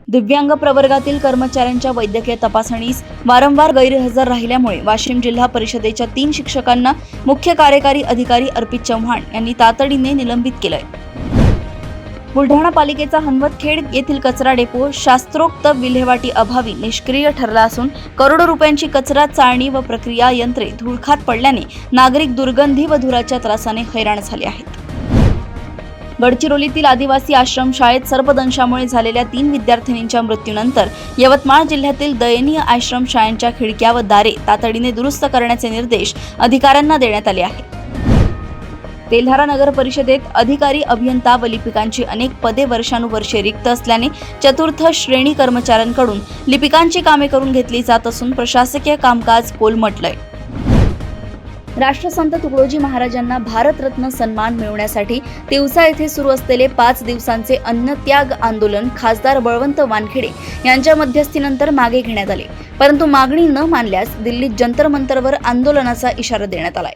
दिव्यांग प्रवर्गातील कर्मचाऱ्यांच्या वैद्यकीय तपासणीस वारंवार गैरहजर राहिल्यामुळे वाशिम जिल्हा परिषदेच्या 3 शिक्षकांना मुख्य कार्यकारी अधिकारी अर्पित चव्हाण यांनी तातडीने निलंबित केलंय। बुलढाणा पालिकेचा हनवतखेड येथील कचरा डेपो शास्त्रोक्त विल्हेवाटी अभावी निष्क्रिय ठरला असून करोडो रुपयांची कचरा चाळणी व प्रक्रिया यंत्रे धुळखात पडल्याने नागरिक दुर्गंधी व धुराच्या त्रासाने हैराण झाले आहेत। गडचिरोलीतील आदिवासी आश्रम शाळेत सर्पदंशामुळे झालेल्या 3 विद्यार्थिनींच्या मृत्यूनंतर यवतमाळ जिल्ह्यातील दयनीय आश्रम शाळांच्या खिडक्या व दारे तातडीने दुरुस्त करण्याचे निर्देश अधिकाऱ्यांना देण्यात आले आहेत। तेल्हारा नगर परिषदेत अधिकारी अभियंता व लिपिकांची अनेक पदे वर्षानुवर्षे रिक्त असल्याने चतुर्थ श्रेणी कर्मचाऱ्यांकडून लिपिकांची कामे करून घेतली जात असून प्रशासकीय कामकाज कोलमडलंय। राष्ट्रसंत तुकडोजी महाराजांना भारतरत्न सन्मान मिळवण्यासाठी तिवसा येथे सुरू असलेले 5 दिवसांचे अन्नत्याग आंदोलन खासदार बळवंत वानखेडे यांच्या मध्यस्थीनंतर मागे घेण्यात आले, परंतु मागणी न मानल्यास दिल्लीत जंतर मंतरवर आंदोलनाचा इशारा देण्यात आलाय।